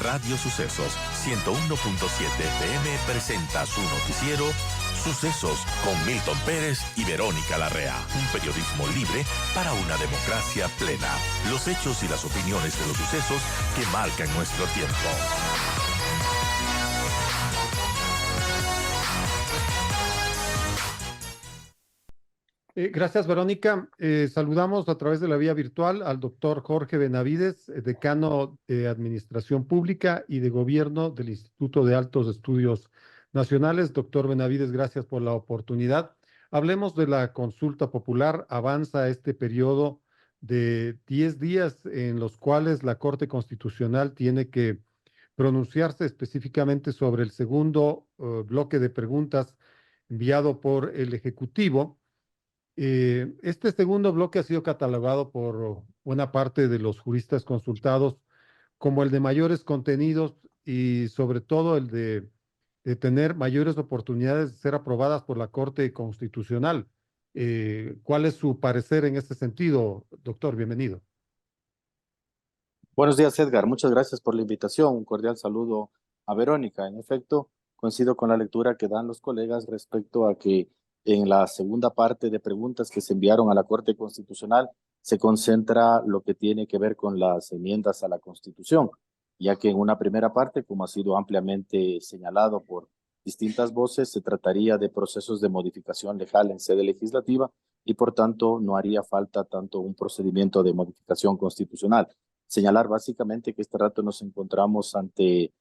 Radio Sucesos 101.7 FM presenta su noticiero Sucesos con Milton Pérez y Verónica Larrea. Un periodismo libre para una democracia plena. Los hechos y las opiniones de los sucesos que marcan nuestro tiempo. Gracias, Verónica. Saludamos a través de la vía virtual al doctor Jorge Benavides, decano de Administración Pública y de Gobierno del Instituto de Altos Estudios Nacionales. Doctor Benavides, gracias por la oportunidad. Hablemos de la consulta popular. Avanza este periodo de 10 días en los cuales la Corte Constitucional tiene que pronunciarse específicamente sobre el segundo bloque de preguntas enviado por el Ejecutivo. Este segundo bloque ha sido catalogado por buena parte de los juristas consultados como el de mayores contenidos y sobre todo el de tener mayores oportunidades de ser aprobadas por la Corte Constitucional. ¿Cuál es su parecer en este sentido, doctor? Bienvenido. Buenos días, Edgar. Muchas gracias por la invitación. Un cordial saludo a Verónica. En efecto, coincido con la lectura que dan los colegas respecto a que en la segunda parte de preguntas que se enviaron a la Corte Constitucional se concentra lo que tiene que ver con las enmiendas a la Constitución, ya que en una primera parte, como ha sido ampliamente señalado por distintas voces, se trataría de procesos de modificación legal en sede legislativa y por tanto no haría falta tanto un procedimiento de modificación constitucional. Señalar básicamente que este rato nos encontramos ante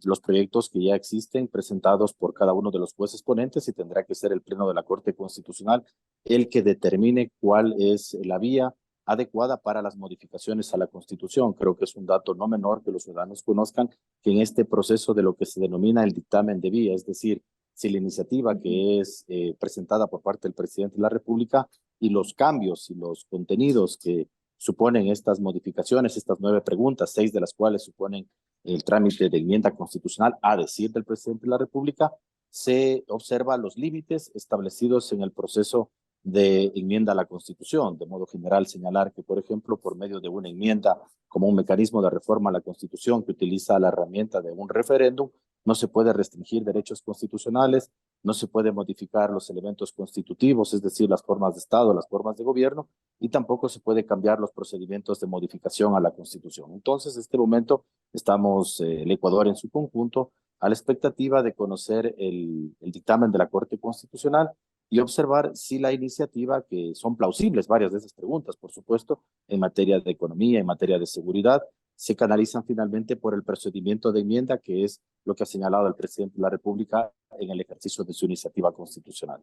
los proyectos que ya existen presentados por cada uno de los jueces ponentes y tendrá que ser el Pleno de la Corte Constitucional el que determine cuál es la vía adecuada para las modificaciones a la Constitución. Creo que es un dato no menor que los ciudadanos conozcan que en este proceso de lo que se denomina el dictamen de vía, es decir, si la iniciativa que es presentada por parte del presidente de la República y los cambios y los contenidos que suponen estas modificaciones, estas 9 preguntas, 6 de las cuales suponen el trámite de enmienda constitucional, a decir del presidente de la República, se observa los límites establecidos en el proceso de enmienda a la Constitución. De modo general, señalar que, por ejemplo, por medio de una enmienda como un mecanismo de reforma a la Constitución que utiliza la herramienta de un referéndum, no se puede restringir derechos constitucionales, no se puede modificar los elementos constitutivos, es decir, las formas de Estado, las formas de gobierno, y tampoco se puede cambiar los procedimientos de modificación a la Constitución. Entonces, en este momento estamos, el Ecuador en su conjunto, a la expectativa de conocer el dictamen de la Corte Constitucional y observar si la iniciativa, que son plausibles varias de esas preguntas, por supuesto, en materia de economía, en materia de seguridad, se canalizan finalmente por el procedimiento de enmienda, que es lo que ha señalado el presidente de la República en el ejercicio de su iniciativa constitucional.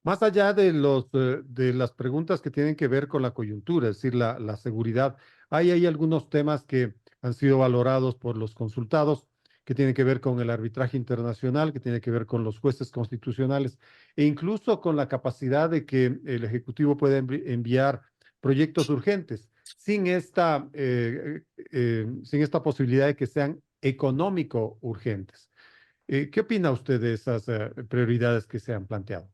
Más allá de las preguntas que tienen que ver con la coyuntura, es decir, la seguridad, hay algunos temas que han sido valorados por los consultados, que tienen que ver con el arbitraje internacional, que tiene que ver con los jueces constitucionales e incluso con la capacidad de que el Ejecutivo pueda enviar proyectos urgentes sin esta posibilidad de que sean económico urgentes. ¿Qué opina usted de esas prioridades que se han planteado?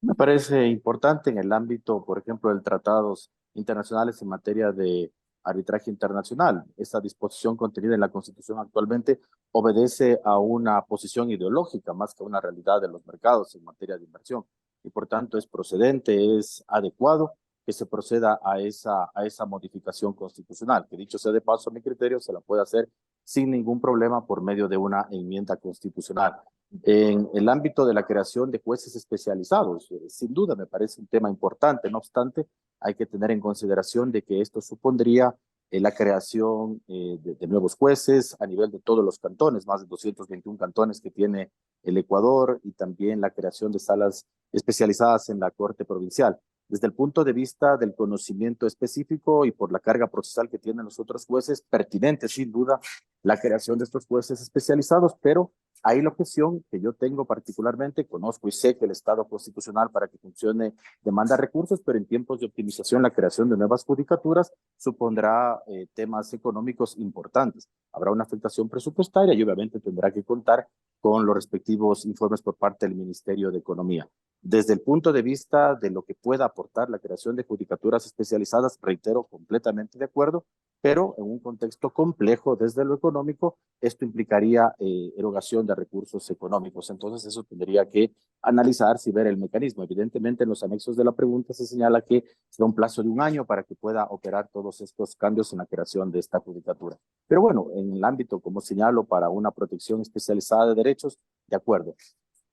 Me parece importante en el ámbito, por ejemplo, de tratados internacionales en materia de arbitraje internacional. Esta disposición contenida en la Constitución actualmente obedece a una posición ideológica más que a una realidad de los mercados en materia de inversión. Y por tanto es procedente, es adecuado que se proceda a esa modificación constitucional, que dicho sea de paso, a mi criterio, se la puede hacer sin ningún problema por medio de una enmienda constitucional. En el ámbito de la creación de jueces especializados, sin duda me parece un tema importante. No obstante, hay que tener en consideración de que esto supondría la creación de nuevos jueces a nivel de todos los cantones, más de 221 cantones que tiene el Ecuador, y también la creación de salas especializadas en la Corte Provincial. Desde el punto de vista del conocimiento específico y por la carga procesal que tienen los otros jueces, pertinente sin duda la creación de estos jueces especializados, pero hay la objeción que yo tengo particularmente, conozco y sé que el Estado constitucional para que funcione demanda recursos, pero en tiempos de optimización la creación de nuevas judicaturas supondrá temas económicos importantes. Habrá una afectación presupuestaria y obviamente tendrá que contar con los respectivos informes por parte del Ministerio de Economía. Desde el punto de vista de lo que pueda aportar la creación de judicaturas especializadas, reitero, completamente de acuerdo, pero en un contexto complejo desde lo económico, esto implicaría erogación de recursos económicos. Entonces eso tendría que analizarse y ver el mecanismo. Evidentemente en los anexos de la pregunta se señala que se da un plazo de 1 año para que pueda operar todos estos cambios en la creación de esta judicatura. Pero bueno, en el ámbito, como señalo, para una protección especializada de derechos, de acuerdo.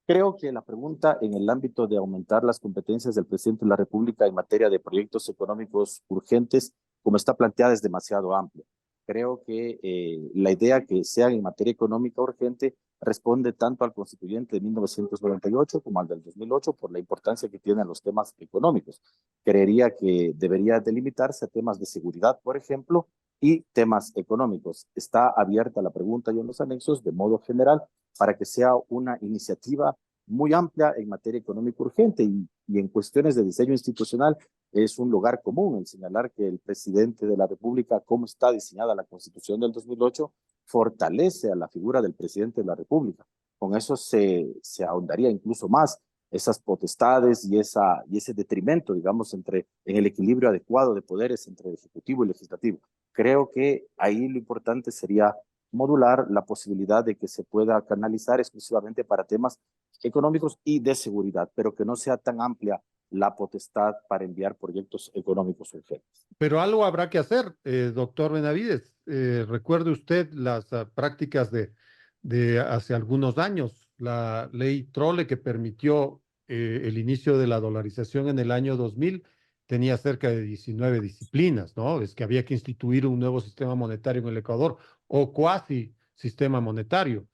Creo que la pregunta en el ámbito de aumentar las competencias del presidente de la República en materia de proyectos económicos urgentes, como está planteada, es demasiado amplia. Creo que la idea que sea en materia económica urgente responde tanto al constituyente de 1998 como al del 2008 por la importancia que tienen los temas económicos. Creería que debería delimitarse a temas de seguridad, por ejemplo, y temas económicos. Está abierta la pregunta y en los anexos de modo general para que sea una iniciativa muy amplia en materia económica urgente y en cuestiones de diseño institucional es un lugar común el señalar que el presidente de la República, cómo está diseñada la Constitución del 2008, fortalece a la figura del presidente de la República. Con eso se ahondaría incluso más esas potestades y ese detrimento, digamos, en el equilibrio adecuado de poderes entre el Ejecutivo y el Legislativo. Creo que ahí lo importante sería modular la posibilidad de que se pueda canalizar exclusivamente para temas económicos y de seguridad, pero que no sea tan amplia la potestad para enviar proyectos económicos urgentes. Pero algo habrá que hacer, doctor Benavides. Recuerde usted las prácticas de hace algunos años, la ley Trole que permitió el inicio de la dolarización en el año 2000 tenía cerca de 19 disciplinas, ¿no? Es que había que instituir un nuevo sistema monetario en el Ecuador o cuasi sistema monetario.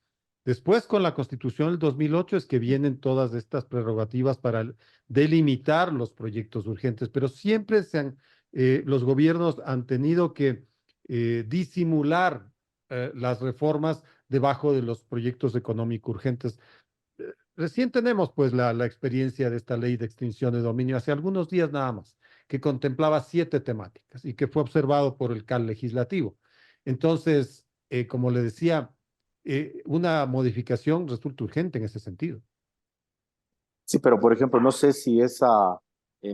Después, con la Constitución del 2008 es que vienen todas estas prerrogativas para delimitar los proyectos urgentes, pero siempre los gobiernos han tenido que disimular las reformas debajo de los proyectos económicos urgentes. Recién tenemos pues la experiencia de esta ley de extinción de dominio hace algunos días nada más, que contemplaba 7 temáticas y que fue observado por el CAL legislativo. Entonces, como le decía, una modificación resulta urgente en ese sentido. Sí, pero por ejemplo, no sé si esa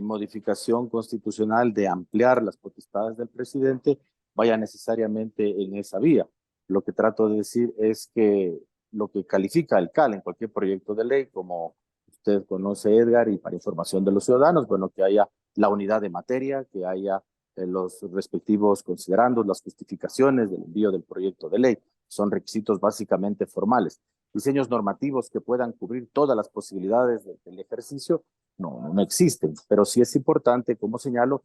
modificación constitucional de ampliar las potestades del presidente vaya necesariamente en esa vía. Lo que trato de decir es que lo que califica el CAL en cualquier proyecto de ley, como usted conoce, Edgar, y para información de los ciudadanos, bueno, que haya la unidad de materia, que haya los respectivos considerandos, las justificaciones del envío del proyecto de ley. Son requisitos básicamente formales. Diseños normativos que puedan cubrir todas las posibilidades del ejercicio no existen, pero sí es importante, como señalo,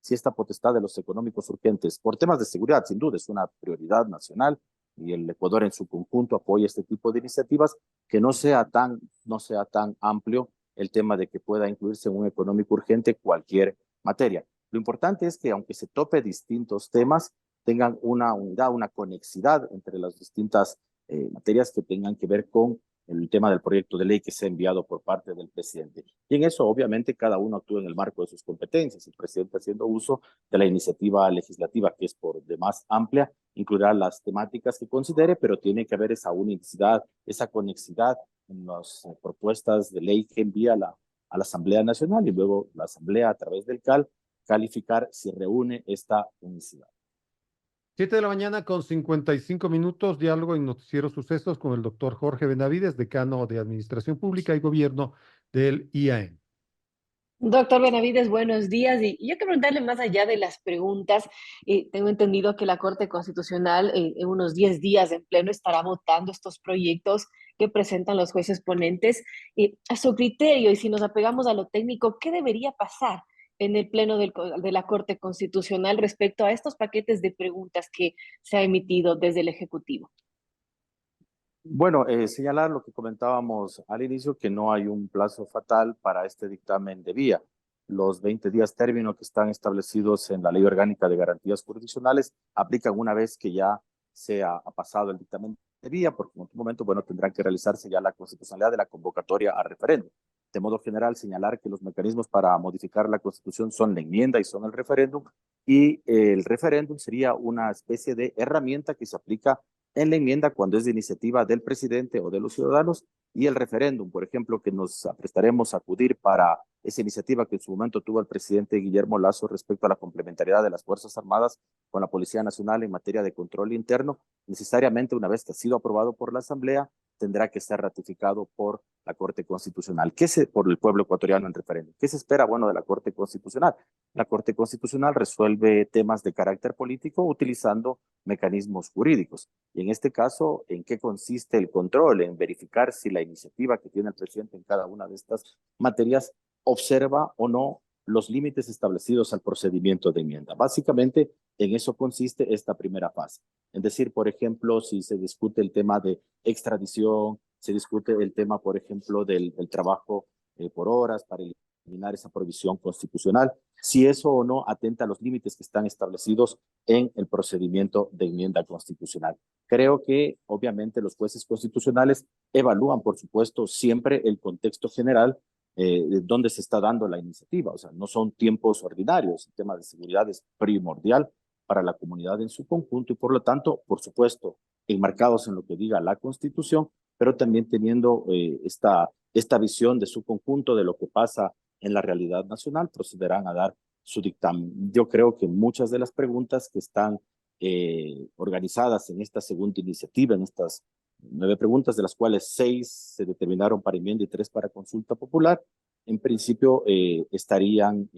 si esta potestad de los económicos urgentes, por temas de seguridad, sin duda, es una prioridad nacional y el Ecuador en su conjunto apoya este tipo de iniciativas, que no sea tan amplio el tema de que pueda incluirse en un económico urgente cualquier materia. Lo importante es que aunque se tope distintos temas, tengan una unidad, una conexidad entre las distintas materias que tengan que ver con el tema del proyecto de ley que se ha enviado por parte del presidente. Y en eso, obviamente, cada uno actúa en el marco de sus competencias. El presidente, haciendo uso de la iniciativa legislativa, que es por demás amplia, incluirá las temáticas que considere, pero tiene que haber esa unicidad, esa conexidad en las propuestas de ley que envía a la Asamblea Nacional y luego la Asamblea, a través del CAL, calificar si reúne esta unicidad. 7 de la mañana con 55 minutos, diálogo en Noticiero Sucesos con el doctor Jorge Benavides, decano de Administración Pública y Gobierno del IAM. Doctor Benavides, buenos días. Y yo quiero preguntarle más allá de las preguntas. Tengo entendido que la Corte Constitucional en unos 10 días en pleno estará votando estos proyectos que presentan los jueces ponentes. A su criterio, y si nos apegamos a lo técnico, ¿qué debería pasar en el pleno de la Corte Constitucional respecto a estos paquetes de preguntas que se ha emitido desde el Ejecutivo? Bueno, señalar lo que comentábamos al inicio, que no hay un plazo fatal para este dictamen de vía. Los 20 días término que están establecidos en la Ley Orgánica de Garantías Jurisdiccionales aplican una vez que ya se ha pasado el dictamen de vía, porque en otro momento, bueno, tendrán que realizarse ya la constitucionalidad de la convocatoria a referéndum. De modo general, señalar que los mecanismos para modificar la Constitución son la enmienda y son el referéndum, y el referéndum sería una especie de herramienta que se aplica en la enmienda cuando es de iniciativa del presidente o de los ciudadanos, y el referéndum, por ejemplo, que nos prestaremos a acudir para esa iniciativa que en su momento tuvo el presidente Guillermo Lasso respecto a la complementariedad de las Fuerzas Armadas con la Policía Nacional en materia de control interno, necesariamente una vez que ha sido aprobado por la Asamblea, tendrá que ser ratificado por la Corte Constitucional, por el pueblo ecuatoriano en referéndum. ¿Qué se espera, bueno, de la Corte Constitucional? La Corte Constitucional resuelve temas de carácter político utilizando mecanismos jurídicos. Y en este caso, ¿en qué consiste el control? En verificar si la iniciativa que tiene el presidente en cada una de estas materias observa o no los límites establecidos al procedimiento de enmienda. Básicamente, en eso consiste esta primera fase. Es decir, por ejemplo, si se discute el tema de extradición, se discute el tema, por ejemplo, del trabajo por horas para eliminar esa prohibición constitucional, si eso o no atenta a los límites que están establecidos en el procedimiento de enmienda constitucional. Creo que, obviamente, los jueces constitucionales evalúan, por supuesto, siempre el contexto general de dónde se está dando la iniciativa. O sea, no son tiempos ordinarios. El tema de seguridad es primordial para la comunidad en su conjunto y, por lo tanto, por supuesto, enmarcados en lo que diga la Constitución, pero también teniendo esta visión de su conjunto de lo que pasa en la realidad nacional, procederán a dar su dictamen. Yo creo que muchas de las preguntas que están organizadas en esta segunda iniciativa, en estas 9 preguntas, de las cuales 6 se determinaron para enmienda y 3 para consulta popular, en principio estarían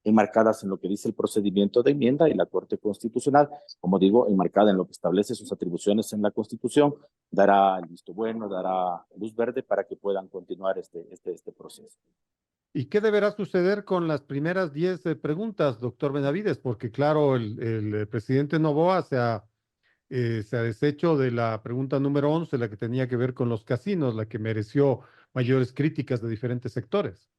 enmarcadas en lo que dice el procedimiento de enmienda, y la Corte Constitucional, como digo, enmarcada en lo que establece sus atribuciones en la Constitución, dará el visto bueno, dará luz verde para que puedan continuar este proceso. ¿Y qué deberá suceder con las primeras 10 preguntas, doctor Benavides? Porque claro, el presidente Noboa se ha deshecho de la pregunta número 11, la que tenía que ver con los casinos, la que mereció mayores críticas de diferentes sectores.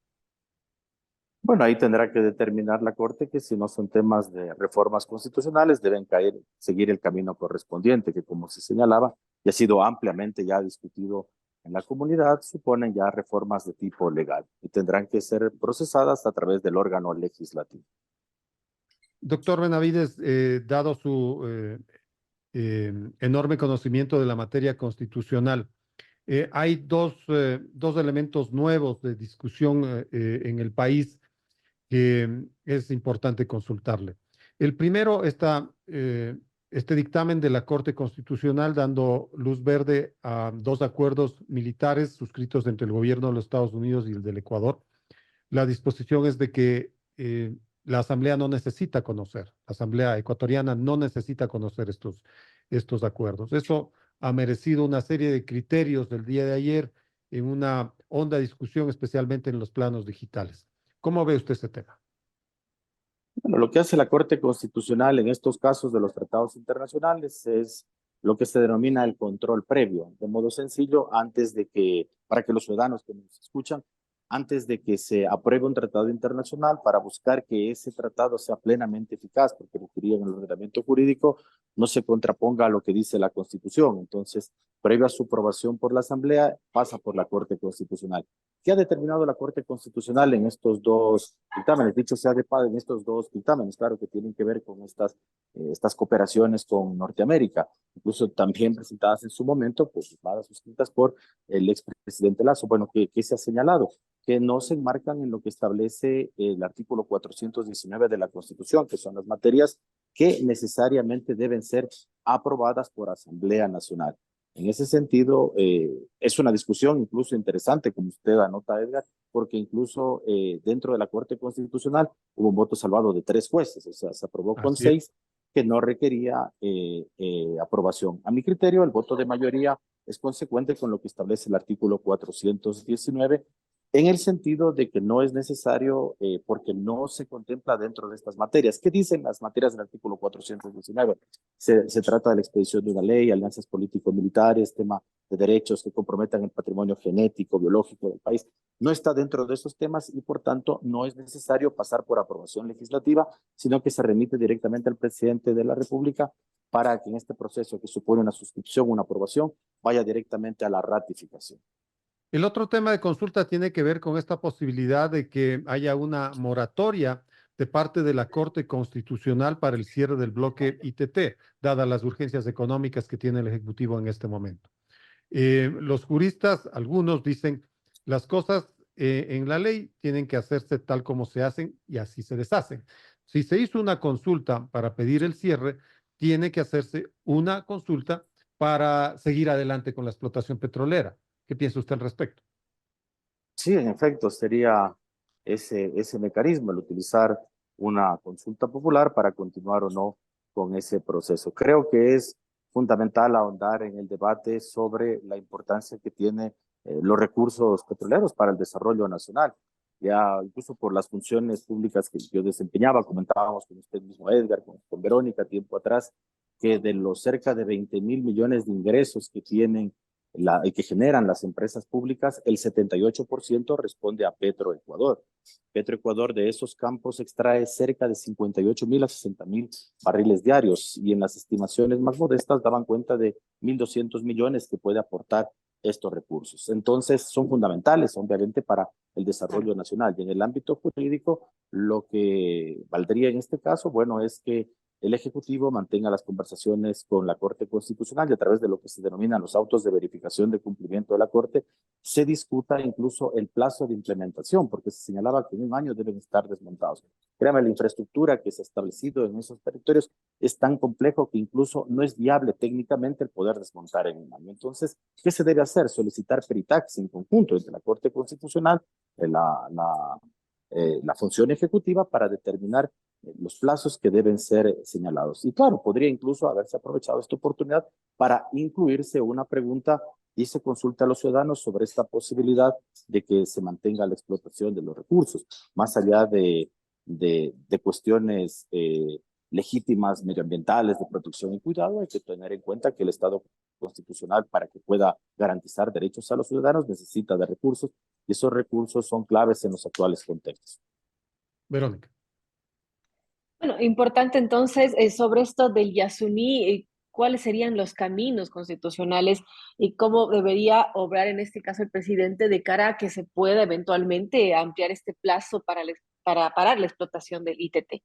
Bueno, ahí tendrá que determinar la Corte que si no son temas de reformas constitucionales, deben seguir el camino correspondiente, que como se señalaba, y ha sido ampliamente ya discutido en la comunidad, suponen ya reformas de tipo legal y tendrán que ser procesadas a través del órgano legislativo. Doctor Benavides, dado su enorme conocimiento de la materia constitucional, hay dos elementos nuevos de discusión en el país que es importante consultarle. El primero está este dictamen de la Corte Constitucional dando luz verde a 2 acuerdos militares suscritos entre el gobierno de los Estados Unidos y el del Ecuador. La disposición es de que la Asamblea no necesita conocer, la Asamblea ecuatoriana no necesita conocer estos acuerdos. Eso ha merecido una serie de criterios del día de ayer en una honda discusión, especialmente en los planos digitales. ¿Cómo ve usted este tema? Bueno, lo que hace la Corte Constitucional en estos casos de los tratados internacionales es lo que se denomina el control previo, de modo sencillo, para que los ciudadanos que nos escuchan, antes de que se apruebe un tratado internacional, para buscar que ese tratado sea plenamente eficaz, porque requería en el ordenamiento jurídico, no se contraponga a lo que dice la Constitución. Entonces, previo a su aprobación por la Asamblea, pasa por la Corte Constitucional. ¿Qué ha determinado la Corte Constitucional en estos 2 dictámenes? Dicho sea de paso, en estos 2 dictámenes, claro que tienen que ver con estas cooperaciones con Norteamérica, incluso también presentadas en su momento, pues suscritas por el expresidente Lasso. Bueno, ¿qué se ha señalado? Que no se enmarcan en lo que establece el artículo 419 de la Constitución, que son las materias que necesariamente deben ser aprobadas por Asamblea Nacional. En ese sentido, es una discusión incluso interesante, como usted anota, Edgar, porque incluso dentro de la Corte Constitucional hubo un voto salvado de 3 jueces, o sea, se aprobó con 6 que no requería aprobación. A mi criterio, el voto de mayoría es consecuente con lo que establece el artículo 419, en el sentido de que no es necesario porque no se contempla dentro de estas materias. ¿Qué dicen las materias del artículo 419? Se trata de la expedición de una ley, alianzas político-militares, tema de derechos que comprometan el patrimonio genético, biológico del país. No está dentro de esos temas y, por tanto, no es necesario pasar por aprobación legislativa, sino que se remite directamente al presidente de la República para que en este proceso que supone una suscripción, una aprobación, vaya directamente a la ratificación. El otro tema de consulta tiene que ver con esta posibilidad de que haya una moratoria de parte de la Corte Constitucional para el cierre del bloque ITT, dadas las urgencias económicas que tiene el Ejecutivo en este momento. Los juristas, algunos dicen, las cosas en la ley tienen que hacerse tal como se hacen y así se deshacen. Si se hizo una consulta para pedir el cierre, tiene que hacerse una consulta para seguir adelante con la explotación petrolera. ¿Qué piensa usted al respecto? Sí, en efecto, sería ese mecanismo, el utilizar una consulta popular para continuar o no con ese proceso. Creo que es fundamental ahondar en el debate sobre la importancia que tiene los recursos petroleros para el desarrollo nacional. Ya incluso por las funciones públicas que yo desempeñaba, comentábamos con usted mismo, Edgar, con Verónica, tiempo atrás, que de los cerca de 20.000 millones de ingresos que tienen que generan las empresas públicas, el 78% responde a Petroecuador. Petroecuador de esos campos extrae cerca de 58.000 a 60.000 barriles diarios y en las estimaciones más modestas daban cuenta de 1.200 millones que puede aportar estos recursos. Entonces son fundamentales, obviamente, para el desarrollo nacional. Y en el ámbito jurídico, lo que valdría en este caso, bueno, es que el Ejecutivo mantenga las conversaciones con la Corte Constitucional y a través de lo que se denominan los autos de verificación de cumplimiento de la Corte, se discuta incluso el plazo de implementación, porque se señalaba que en un año deben estar desmontados. Créame, la infraestructura que se ha establecido en esos territorios es tan complejo que incluso no es viable técnicamente el poder desmontar en un año. Entonces, ¿qué se debe hacer? Solicitar peritajes en conjunto entre la Corte Constitucional, la función ejecutiva para determinar los plazos que deben ser señalados. Y claro, podría incluso haberse aprovechado esta oportunidad para incluirse una pregunta y se consulta a los ciudadanos sobre esta posibilidad de que se mantenga la explotación de los recursos, más allá de cuestiones legítimas medioambientales, de protección y cuidado. Hay que tener en cuenta que el Estado constitucional, para que pueda garantizar derechos a los ciudadanos, necesita de recursos y esos recursos son claves en los actuales contextos. Verónica. Bueno, importante entonces sobre esto del Yasuní, cuáles serían los caminos constitucionales y cómo debería obrar en este caso el presidente de cara a que se pueda eventualmente ampliar este plazo para parar la explotación del ITT.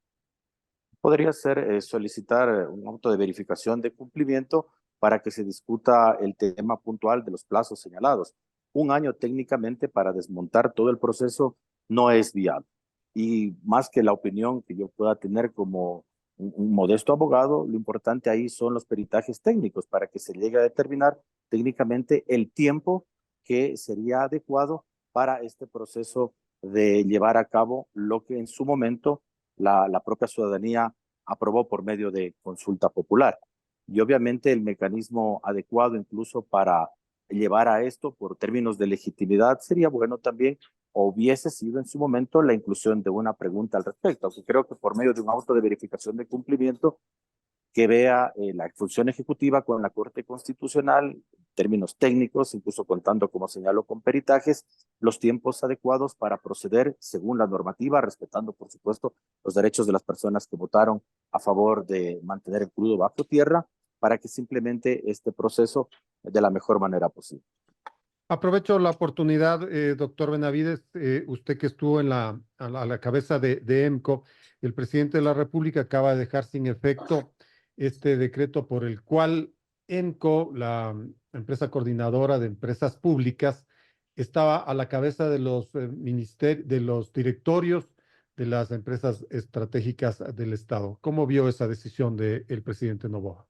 Podría ser solicitar un auto de verificación de cumplimiento para que se discuta el tema puntual de los plazos señalados. Un año técnicamente para desmontar todo el proceso no es viable. Y más que la opinión que yo pueda tener como un modesto abogado, lo importante ahí son los peritajes técnicos para que se llegue a determinar técnicamente el tiempo que sería adecuado para este proceso de llevar a cabo lo que en su momento la propia ciudadanía aprobó por medio de consulta popular. Y obviamente el mecanismo adecuado incluso para llevar a esto por términos de legitimidad sería bueno también o hubiese sido en su momento la inclusión de una pregunta al respecto, aunque creo que por medio de un auto de verificación de cumplimiento que vea la función ejecutiva con la Corte Constitucional, en términos técnicos, incluso contando, como señalo, con peritajes, los tiempos adecuados para proceder según la normativa, respetando, por supuesto, los derechos de las personas que votaron a favor de mantener el crudo bajo tierra, para que simplemente este proceso de la mejor manera posible. Aprovecho la oportunidad, doctor Benavides, usted que estuvo a la cabeza de EMCO, el presidente de la República acaba de dejar sin efecto este decreto por el cual EMCO, la empresa coordinadora de empresas públicas, estaba a la cabeza de los de los directorios de las empresas estratégicas del Estado. ¿Cómo vio esa decisión del presidente Noboa?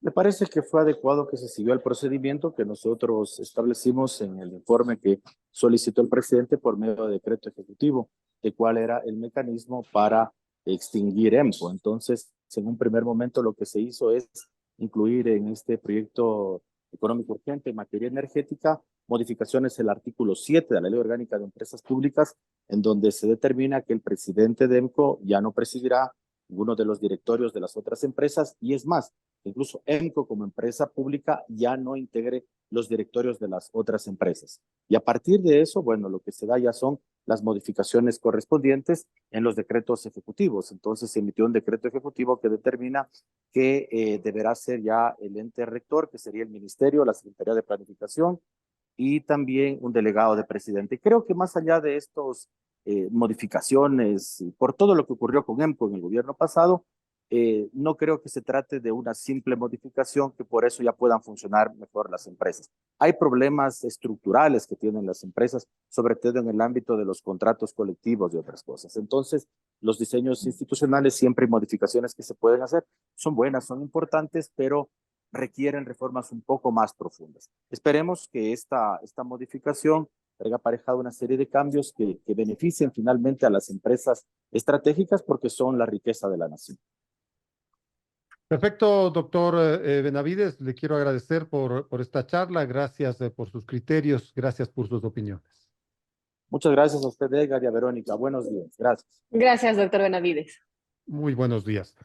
Me parece que fue adecuado que se siguió el procedimiento que nosotros establecimos en el informe que solicitó el presidente por medio de decreto ejecutivo, de cuál era el mecanismo para extinguir EMCO. Entonces, en un primer momento lo que se hizo es incluir en este proyecto económico urgente en materia energética modificaciones del artículo 7 de la Ley Orgánica de Empresas Públicas, en donde se determina que el presidente de EMCO ya no presidirá ninguno de los directorios de las otras empresas y es más, incluso EMCO como empresa pública ya no integre los directorios de las otras empresas. Y a partir de eso, bueno, lo que se da ya son las modificaciones correspondientes en los decretos ejecutivos. Entonces se emitió un decreto ejecutivo que determina que deberá ser ya el ente rector, que sería el Ministerio, la Secretaría de Planificación y también un delegado de presidente. Creo que más allá de estos modificaciones, por todo lo que ocurrió con EMCO en el gobierno pasado, no creo que se trate de una simple modificación que por eso ya puedan funcionar mejor las empresas. Hay problemas estructurales que tienen las empresas, sobre todo en el ámbito de los contratos colectivos y otras cosas. Entonces, los diseños institucionales, siempre hay modificaciones que se pueden hacer, son buenas, son importantes, pero requieren reformas un poco más profundas. Esperemos que esta modificación traiga aparejado una serie de cambios que beneficien finalmente a las empresas estratégicas porque son la riqueza de la nación. Perfecto, doctor Benavides. Le quiero agradecer por esta charla. Gracias por sus criterios. Gracias por sus opiniones. Muchas gracias a usted, Edgar, y a Verónica. Buenos días. Gracias. Gracias, doctor Benavides. Muy buenos días.